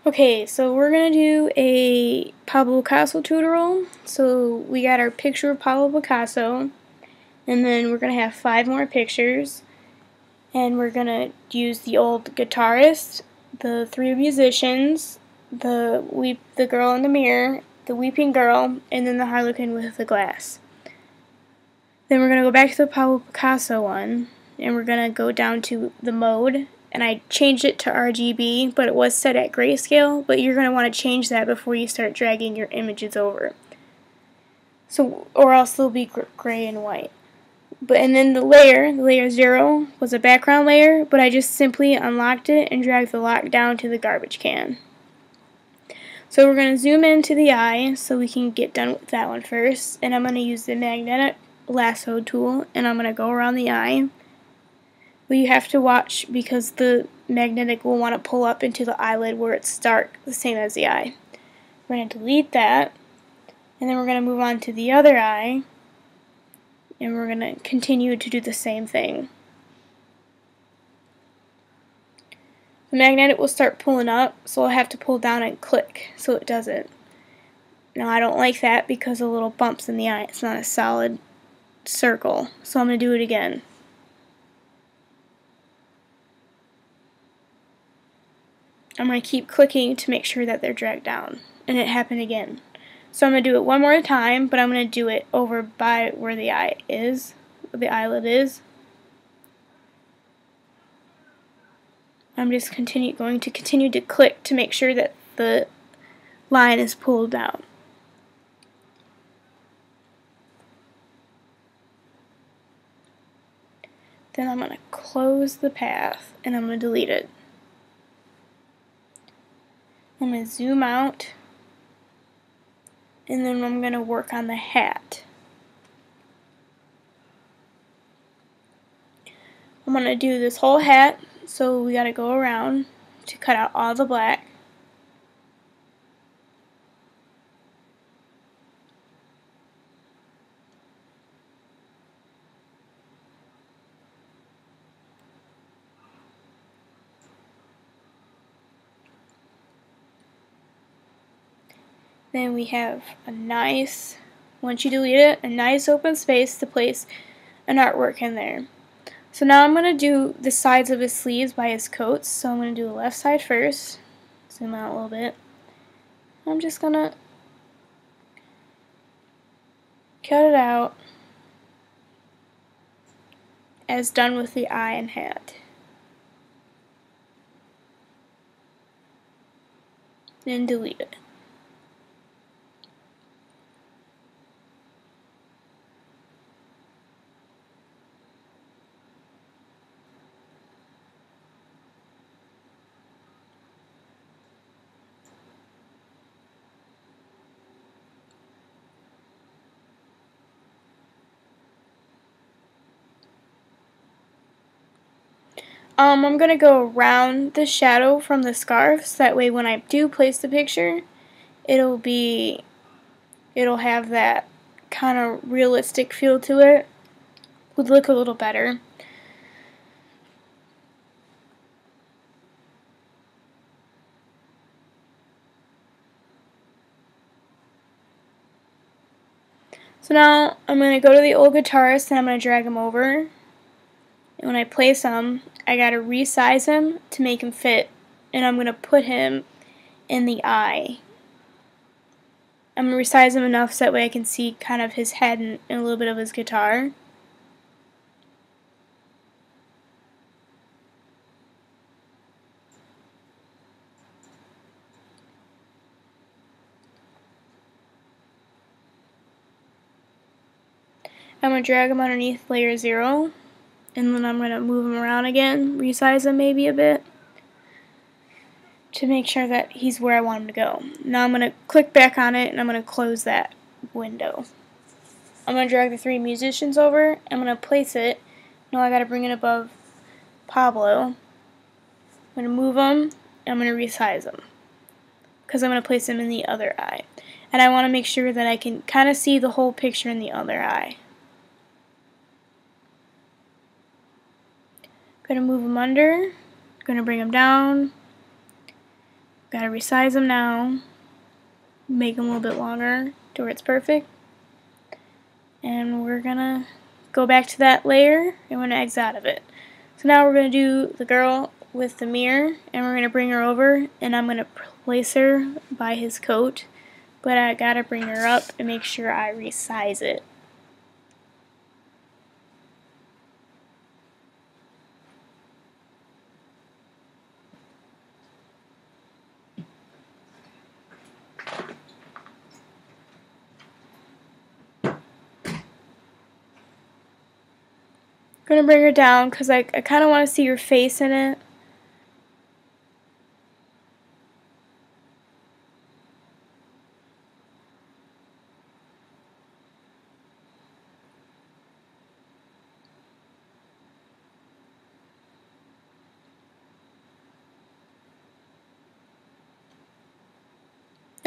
Okay, so we're going to do a Pablo Picasso tutorial. So we got our picture of Pablo Picasso, and then we're going to have 5 more pictures, and we're going to use the old guitarist, the 3 musicians, the girl in the mirror, the weeping girl, and then the harlequin with the glass. Then we're going to go back to the Pablo Picasso one, and we're going to go down to the mode, and I changed it to RGB, but it was set at grayscale, but you're going to want to change that before you start dragging your images over. So, or else they'll be gray and white. And then the layer 0, was a background layer, but I just simply unlocked it and dragged the lock down to the garbage can. So we're going to zoom into the eye so we can get done with that one first, and I'm going to use the magnetic lasso tool, and I'm going to go around the eye. But you have to watch because the magnetic will want to pull up into the eyelid where it's dark, the same as the eye. We're going to delete that, and then we're going to move on to the other eye, and we're going to continue to do the same thing. The magnetic will start pulling up, so I'll have to pull down and click so it doesn't. Now I don't like that because of little bumps in the eye. It's not a solid circle, so I'm going to do it again. I'm going to keep clicking to make sure that they're dragged down, and it happened again. So I'm going to do it one more time, but I'm going to do it over by where the eye is, the eyelid is. I'm just going to continue to click to make sure that the line is pulled down. Then I'm going to close the path, and I'm going to delete it. I'm going to zoom out, and then I'm going to work on the hat. I'm going to do this whole hat, so we got to go around to cut out all the black. Then we have a nice, once you delete it, a nice open space to place an artwork in there. So now I'm going to do the sides of his sleeves by his coats. So I'm going to do the left side first. Zoom out a little bit. I'm just going to cut it out as done with the eye and hat. Then delete it. I'm going to go around the shadow from the scarf, so that way when I do place the picture, it'll have that kind of realistic feel to it. Would look a little better. So now I'm going to go to the old guitarist and I'm going to drag him over. And when I place him, I got to resize him to make him fit, and I'm going to put him in the eye. I'm going to resize him enough so that way I can see kind of his head and a little bit of his guitar. I'm going to drag him underneath layer 0, and then I'm going to move him around again, resize him maybe a bit, to make sure that he's where I want him to go. Now I'm going to click back on it, and I'm going to close that window. I'm going to drag the 3 musicians over, I'm going to place it. Now I got to bring it above Pablo. I'm going to move him, and I'm going to resize him, because I'm going to place him in the other eye. And I want to make sure that I can kind of see the whole picture in the other eye. Going to move him under, going to bring him down, Gotta resize them now, make them a little bit longer to where it's perfect. And we're gonna go back to that layer and we're gonna exit out of it. So now we're gonna do the girl with the mirror, and we're gonna bring her over, and I'm gonna place her by his coat, but I gotta bring her up and make sure I resize it. I'm gonna bring her down because I kind of want to see her face in it.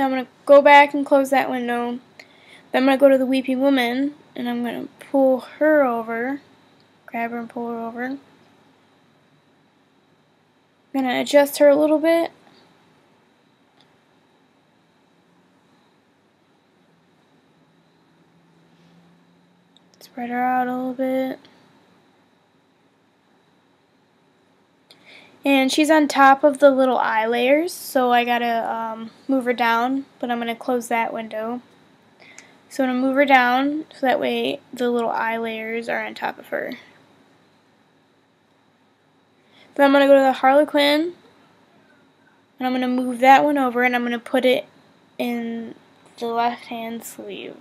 Now I'm going to go back and close that window. Then I'm going to go to the Weeping Woman, and I'm going to pull her over, grab her and pull her over. I'm going to adjust her a little bit. Spread her out a little bit. And she's on top of the little eye layers, so I gotta move her down, but I'm going to close that window. So I'm going to move her down so that way the little eye layers are on top of her. Then I'm going to go to the Harlequin, and I'm going to move that one over, and I'm going to put it in the left hand sleeve.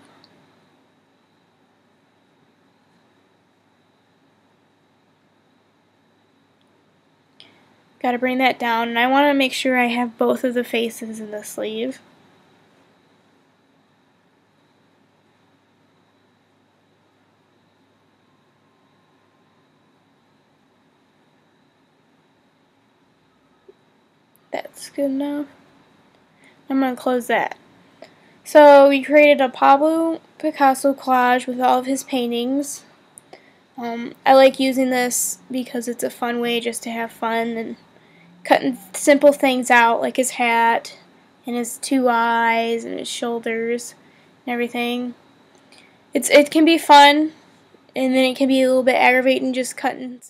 Got to bring that down, and I want to make sure I have both of the faces in the sleeve. That's good enough. I'm going to close that. So we created a Pablo Picasso collage with all of his paintings. I like using this because it's a fun way just to have fun and cutting simple things out, like his hat and his two eyes and his shoulders and everything. It can be fun, and then it can be a little bit aggravating just cutting